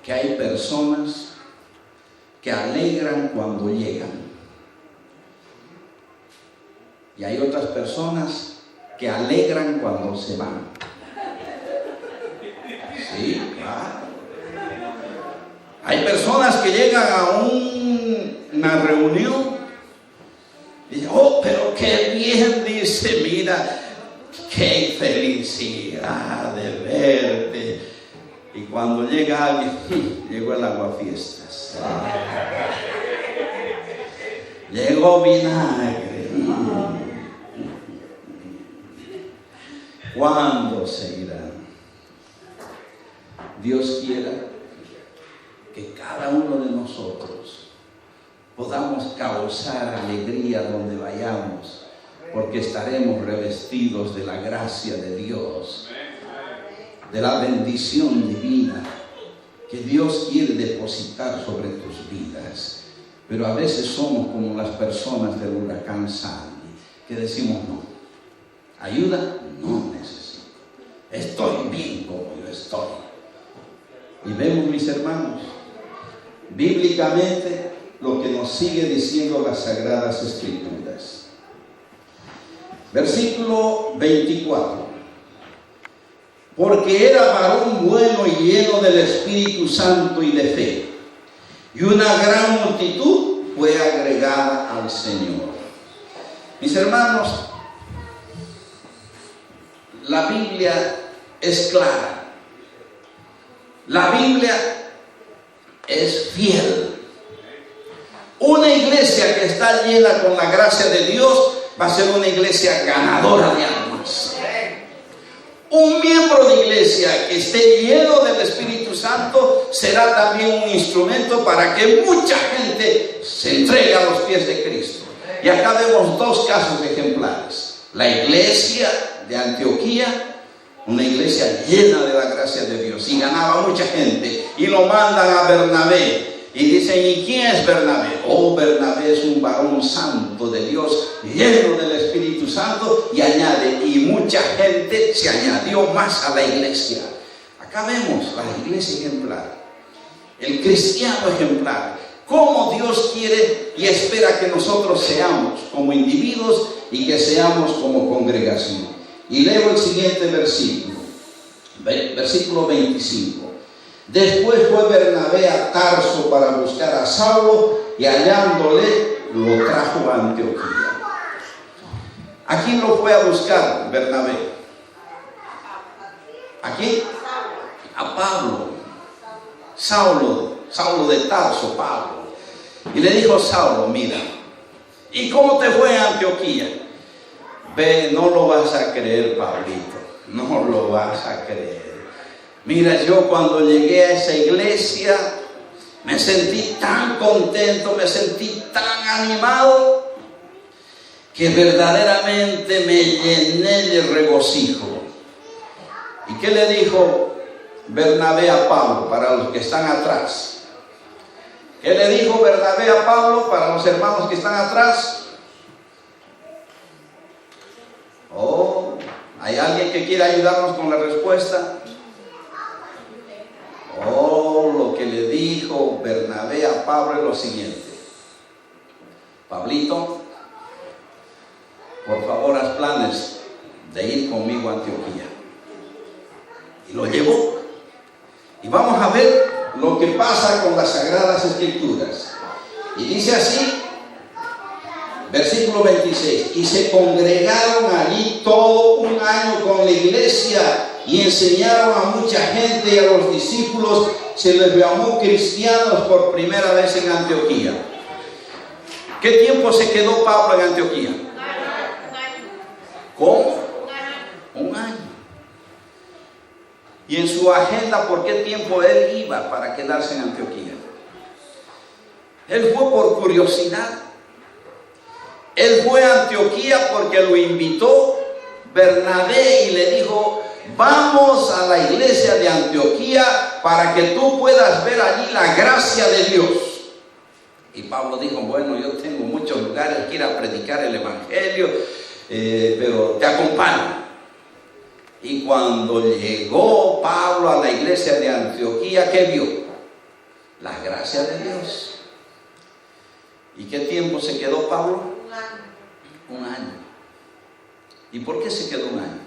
que hay personas que alegran cuando llegan y hay otras personas que alegran cuando se van. Sí, claro. Hay personas que llegan a una reunión y dicen, oh, pero qué bien, dice, mira, qué felicidad de verte. Y cuando llega alguien, llegó el aguafiestas, llegó vinagre. ¿Cuándo se irán? Dios quiera que cada uno de nosotros podamos causar alegría donde vayamos, porque estaremos revestidos de la gracia de Dios, de la bendición divina que Dios quiere depositar sobre tus vidas. Pero a veces somos como las personas del huracán Sandy, que decimos no, ayuda no necesito, estoy bien como yo estoy. Y vemos, mis hermanos, bíblicamente lo que nos sigue diciendo las Sagradas Escrituras. Versículo 24. Porque era varón bueno y lleno del Espíritu Santo y de fe, y una gran multitud fue agregada al Señor. Mis hermanos, la Biblia es clara. La Biblia es fiel. Una iglesia que está llena con la gracia de Dios va a ser una iglesia ganadora de almas. Un miembro de iglesia que esté lleno del Espíritu Santo será también un instrumento para que mucha gente se entregue a los pies de Cristo. Y acá vemos dos casos ejemplares. La iglesia de Antioquía, una iglesia llena de la gracia de Dios, y ganaba mucha gente, y lo mandan a Bernabé, y dicen, ¿y quién es Bernabé? Oh, Bernabé es un varón santo de Dios, lleno del Espíritu Santo, y añade, y mucha gente se añadió más a la iglesia. Acá vemos la iglesia ejemplar, el cristiano ejemplar, cómo Dios quiere y espera que nosotros seamos como individuos y que seamos como congregación. Y leo el siguiente versículo, versículo 25. Después fue Bernabé a Tarso para buscar a Saulo, y hallándole lo trajo a Antioquía. ¿A quién lo fue a buscar Bernabé? ¿A quién? A Pablo. Saulo de Tarso, Pablo. Y le dijo Saulo, mira, ¿y cómo te fue a Antioquía? Ve, no lo vas a creer, Pablito, no lo vas a creer. Mira, yo cuando llegué a esa iglesia me sentí tan contento, me sentí tan animado, que verdaderamente me llené de regocijo. ¿Y qué le dijo Bernabé a Pablo para los que están atrás? ¿Qué le dijo Bernabé a Pablo para los hermanos que están atrás? Oh, ¿hay alguien que quiera ayudarnos con la respuesta? Oh, lo lo que le dijo Bernabé a Pablo es lo siguiente: Pablito, por favor haz planes de ir conmigo a Antioquía. Y lo llevó. Y vamos a ver lo que pasa con las Sagradas Escrituras. Y dice así, versículo 26: y se congregaron allí todo un año con la iglesia y enseñaron a mucha gente, y a los discípulos se les llamó cristianos por primera vez en Antioquía. ¿Qué tiempo se quedó Pablo en Antioquía? ¿Cómo? Un año. Y en su agenda, ¿por qué tiempo él iba para quedarse en Antioquía? Él fue por curiosidad. Él fue a Antioquía porque lo invitó Bernabé y le dijo: vamos a la iglesia de Antioquía para que tú puedas ver allí la gracia de Dios. Y Pablo dijo: bueno, yo tengo muchos lugares que ir a predicar el evangelio, pero te acompaño. Y cuando llegó Pablo a la iglesia de Antioquía, ¿qué vio? La gracia de Dios. ¿Y qué tiempo se quedó Pablo? Un año. ¿Y por qué se quedó un año?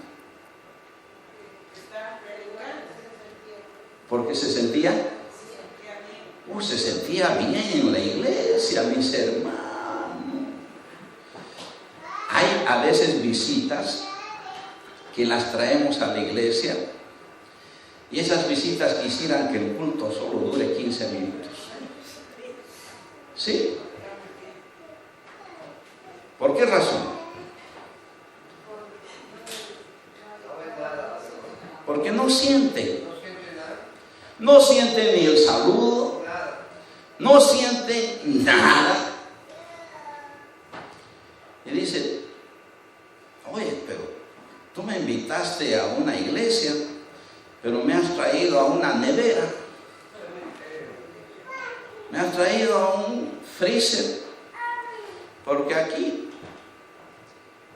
Porque se sentía bien en la iglesia, mis hermanos. Hay a veces visitas que las traemos a la iglesia y esas visitas quisieran que el culto solo dure 15 minutos. ¿Sí? ¿Por qué razón? Porque no siente ni el saludo, no siente nada. Y dice: oye, pero tú me invitaste a una iglesia, pero me has traído a una nevera, me has traído a un freezer, porque aquí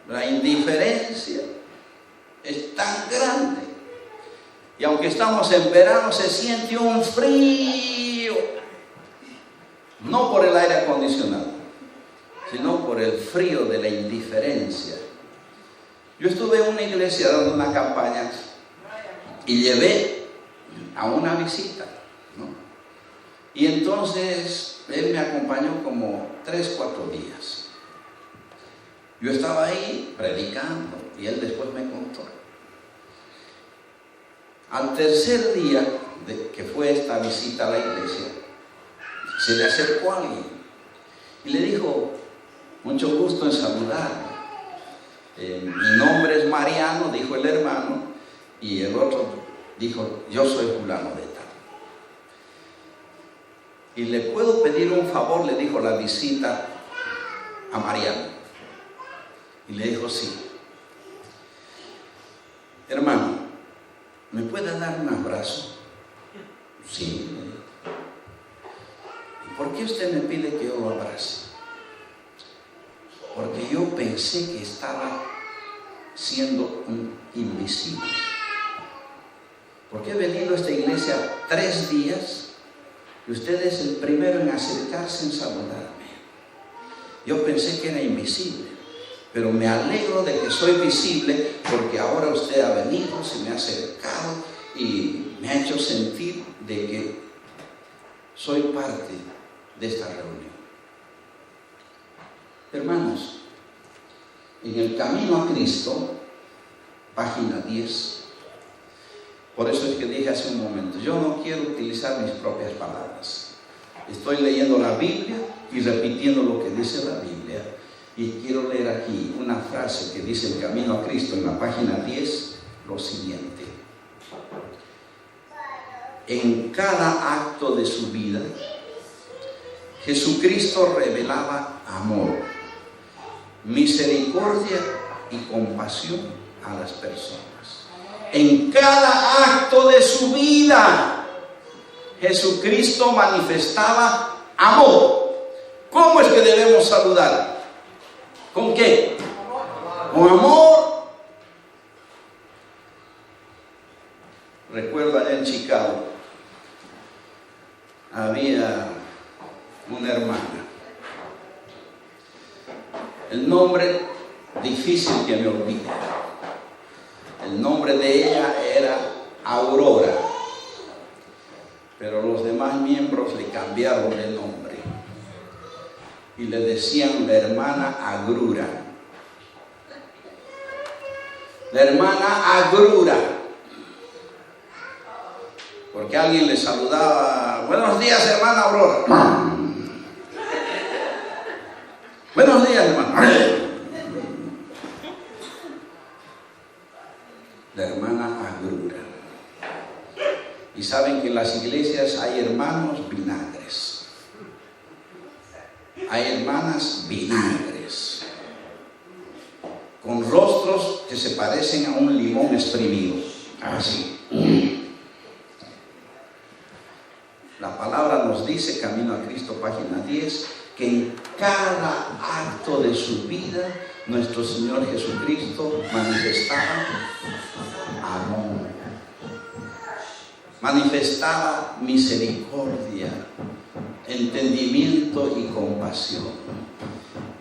la indiferencia es tan grande. Y aunque estamos en verano, se siente un frío. No por el aire acondicionado, sino por el frío de la indiferencia. Yo estuve en una iglesia dando una campaña y llevé a una visita, ¿no? Y entonces él me acompañó como 3, 4 días. Yo estaba ahí predicando y él después me contó. Al tercer día de que fue esta visita a la iglesia, se le acercó a alguien y le dijo: mucho gusto en saludarme. Mi nombre es Mariano, dijo el hermano, y el otro dijo: yo soy fulano de tal. Y le puedo pedir un favor, le dijo la visita a Mariano. Y le dijo: sí. Hermano, ¿me puede dar un abrazo? Sí. ¿Y por qué usted me pide que yo lo abrace? Porque yo pensé que estaba siendo un invisible. Porque he venido a esta iglesia 3 días y usted es el primero en acercarse, en saludarme. Yo pensé que era invisible. Pero me alegro de que soy visible porque ahora usted ha venido, se me ha acercado y me ha hecho sentir de que soy parte de esta reunión. Hermanos, en el camino a Cristo, página 10, por eso es que dije hace un momento, yo no quiero utilizar mis propias palabras. Estoy leyendo la Biblia y repitiendo lo que dice la Biblia. Y quiero leer aquí una frase que dice el Camino a Cristo en la página 10, lo siguiente: en cada acto de su vida, Jesucristo revelaba amor, misericordia y compasión a las personas. En cada acto de su vida, Jesucristo manifestaba amor. ¿Cómo es que debemos saludar? ¿Con qué? Con amor. Recuerdo allá en Chicago, El nombre difícil que me olvide. El nombre de ella era Aurora, pero los demás miembros le cambiaron el nombre y le decían la hermana Agrura. La hermana Agrura, porque alguien le saludaba: buenos días, hermana Aurora. Buenos días, hermana. La hermana Agrura. Y saben que en las iglesias hay hermanos vinagres, hay hermanas vinagres, con rostros que se parecen a un limón exprimido, así. La palabra nos dice, Camino a Cristo, página 10, que en cada acto de su vida nuestro Señor Jesucristo manifestaba amor, manifestaba misericordia, entendimiento y compasión.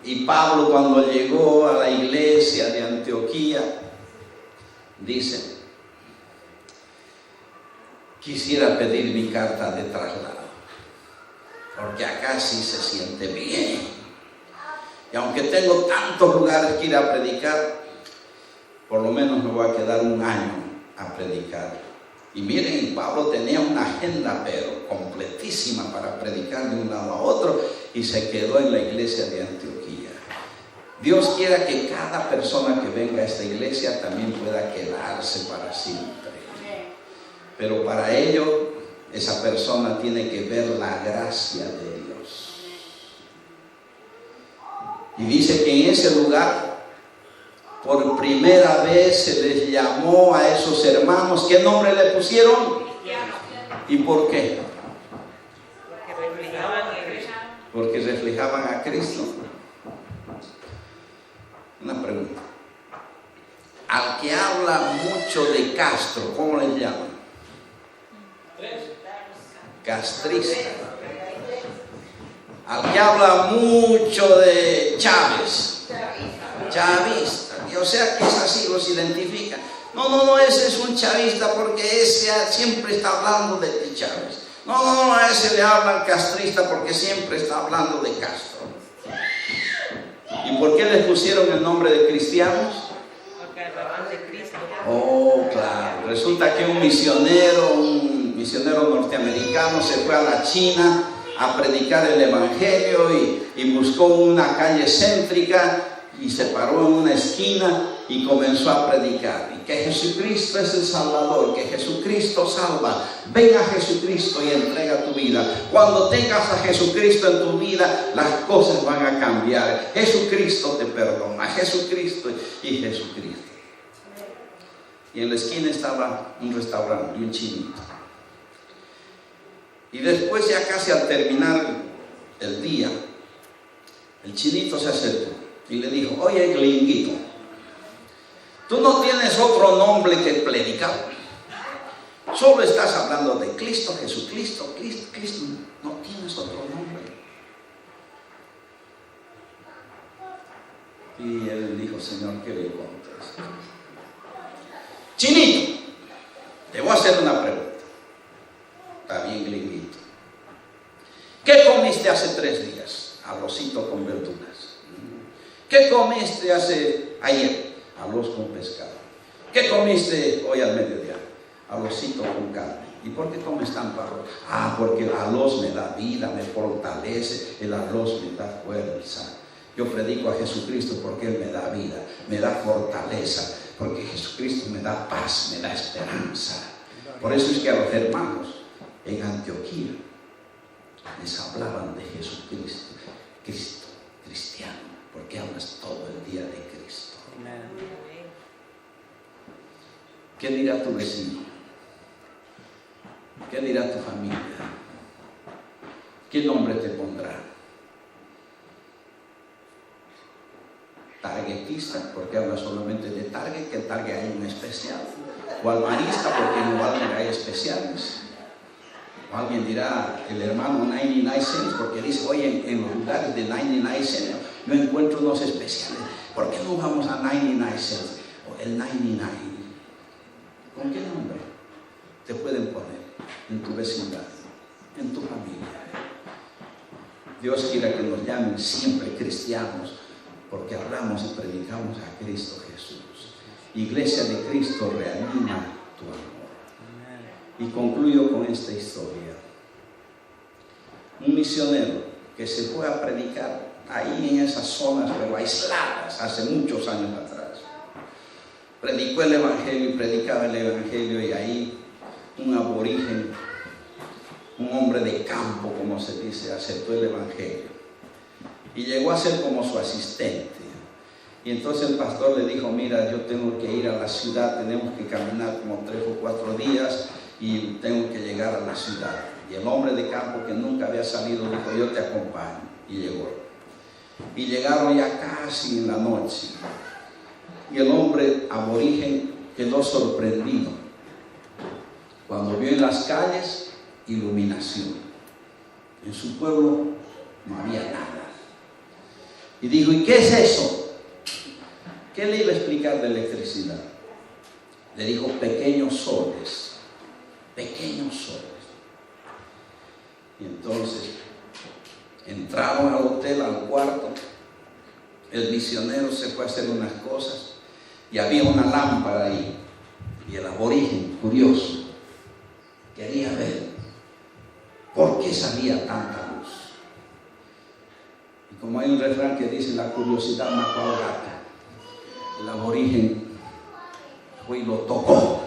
Y Pablo, cuando llegó a la iglesia de Antioquía, dice: quisiera pedir mi carta de traslado, porque acá sí se siente bien. Y aunque tengo tantos lugares que ir a predicar, por lo menos me voy a quedar un año a predicar. Y miren, Pablo tenía una agenda pero completísima para predicar de un lado a otro, y se quedó en la iglesia de Antioquía. Dios quiera que cada persona que venga a esta iglesia también pueda quedarse para siempre. Pero para ello, esa persona tiene que ver la gracia de Dios. Y dice que en ese lugar, por primera vez se les llamó a esos hermanos. ¿Qué nombre le pusieron? ¿Y por qué? Porque reflejaban a Cristo. Una pregunta. Al que habla mucho de Castro, ¿cómo les llaman? Castrista. Al que habla mucho de Chávez, chavista. O sea que es así, los identifica. No, ese es un chavista porque ese siempre está hablando de Chávez. No, a ese le hablan castrista porque siempre está hablando de Castro. ¿Y por qué les pusieron el nombre de cristianos?
Porque hablaban de Cristo.
Oh, claro. Resulta que un misionero norteamericano se fue a la China a predicar el evangelio y buscó una calle céntrica y se paró en una esquina y comenzó a predicar. Y que Jesucristo es el Salvador, que Jesucristo salva. Ven a Jesucristo y entrega tu vida. Cuando tengas a Jesucristo en tu vida, las cosas van a cambiar. Jesucristo te perdona, Jesucristo y Jesucristo. Y en la esquina estaba un restaurante y un chinito. Y después, ya casi al terminar el día, el chinito se acercó y le dijo: oye, gringuito, tú no tienes otro nombre que predicar. Solo estás hablando de Cristo, Jesucristo, Cristo. No tienes otro nombre. Y él dijo: Señor, ¿qué le contesto? Chinito, te voy a hacer una pregunta. Está bien, gringuito. ¿Qué comiste hace 3 días? Arrocito con verduras. ¿Qué comiste ayer? Arroz con pescado. ¿Qué comiste hoy al mediodía? Arrocito con carne. ¿Y por qué comes tanto arroz? Porque el arroz me da vida, me fortalece, el arroz me da fuerza. Yo predico a Jesucristo porque Él me da vida, me da fortaleza, porque Jesucristo me da paz, me da esperanza. Por eso es que a los hermanos en Antioquía les hablaban de Jesucristo, Cristo, cristiano, porque hablas todo el día de Cristo. ¿Qué dirá tu vecino? ¿Qué dirá tu familia? ¿Qué nombre te pondrá? Targetista, porque habla solamente de Target, que en Target hay un especial. Walmarista, porque en Walmart hay especiales. O alguien dirá el hermano 99 cents, porque dice: oye, en los lugares de 99 cents Yo encuentro unos especiales. ¿Por qué no vamos a 99 cents? O el 99. ¿Con qué nombre te pueden poner en tu vecindad, en tu familia? Dios quiera que nos llamen siempre cristianos, porque hablamos y predicamos a Cristo Jesús. Iglesia de Cristo, reanima tu amor. Y concluyo con esta historia. Un misionero que se fue a predicar ahí en esas zonas, pero aisladas, hace muchos años atrás. Predicó el Evangelio y predicaba el Evangelio, y ahí un aborigen, un hombre de campo, como se dice, aceptó el Evangelio y llegó a ser como su asistente. Y entonces el pastor le dijo: mira, yo tengo que ir a la ciudad, tenemos que caminar como 3 o 4 días y tengo que llegar a la ciudad. Y el hombre de campo, que nunca había salido, dijo: yo te acompaño. Y llegó. Y llegaron ya casi en la noche. Y el hombre aborigen quedó sorprendido cuando vio en las calles iluminación. En su pueblo no había nada. Y dijo: ¿y qué es eso? ¿Qué le iba a explicar de electricidad? Le dijo: pequeños soles. Pequeños soles. Y entonces entraron al hotel, al cuarto. El misionero se fue a hacer unas cosas y había una lámpara ahí. Y el aborigen, curioso, quería ver por qué salía tanta luz. Y como hay un refrán que dice: la curiosidad mató al gato, el aborigen fue y lo tocó.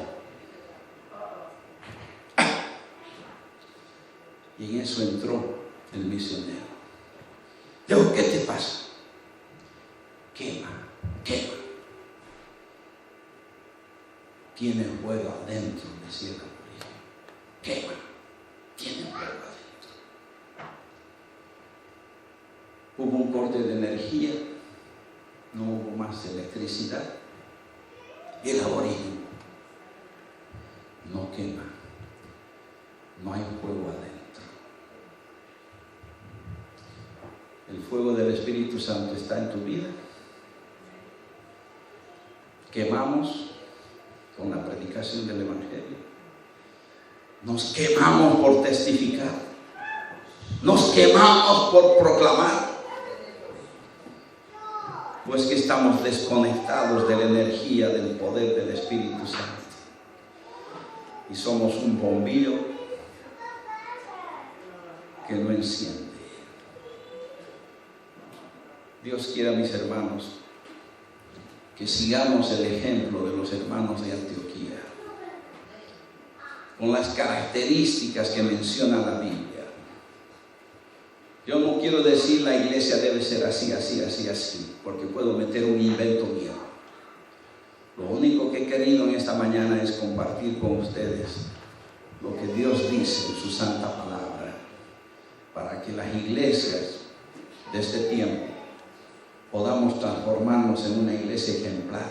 Y en eso entró el misionero. Dijo: ¿qué te pasa? Quema, quema. Tiene fuego adentro, decía el aborigen. Quema, tiene fuego adentro. Hubo un corte de energía, no hubo más electricidad. Y el aborigen: no quema, no hay fuego adentro. El fuego del Espíritu Santo está en tu vida. Quemamos con la predicación del Evangelio. Nos quemamos por testificar. Nos quemamos por proclamar. Pues que estamos desconectados de la energía, del poder del Espíritu Santo. Y somos un bombillo que no enciende. Dios quiera, mis hermanos, que sigamos el ejemplo de los hermanos de Antioquía, con las características que menciona la Biblia. Yo no quiero decir la iglesia debe ser así, así, así, así, porque puedo meter un invento mío. Lo único que he querido en esta mañana es compartir con ustedes lo que Dios dice en su santa palabra, para que las iglesias de este tiempo podamos transformarnos en una iglesia ejemplar,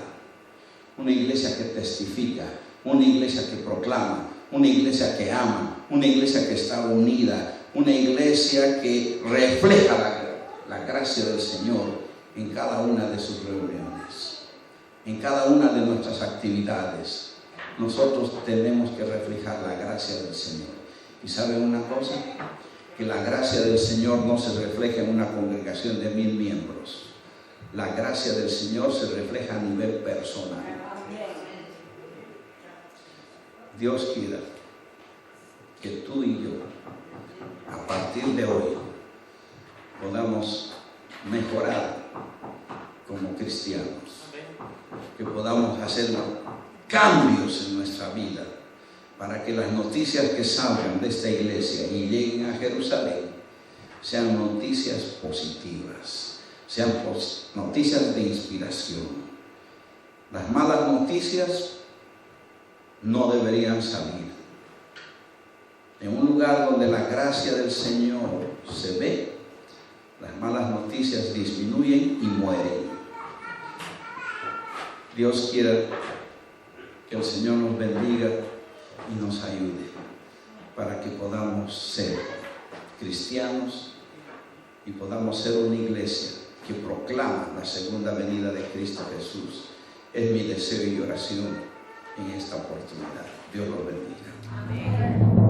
una iglesia que testifica, una iglesia que proclama, una iglesia que ama, una iglesia que está unida, una iglesia que refleja la gracia del Señor en cada una de sus reuniones, en cada una de nuestras actividades. Nosotros tenemos que reflejar la gracia del Señor. ¿Y saben una cosa? Que la gracia del Señor no se refleja en una congregación de 1000 miembros. La gracia del Señor se refleja a nivel personal. Dios quiera que tú y yo, a partir de hoy, podamos mejorar como cristianos, que podamos hacer cambios en nuestra vida, para que las noticias que salgan de esta iglesia y lleguen a Jerusalén sean noticias positivas, sean noticias de inspiración. Las malas noticias no deberían salir. En un lugar donde la gracia del Señor se ve, las malas noticias disminuyen y mueren. Dios quiera que el Señor nos bendiga y nos ayude para que podamos ser cristianos y podamos ser una iglesia que proclaman la segunda venida de Cristo Jesús. Es mi deseo y oración en esta oportunidad. Dios los bendiga.
Amén.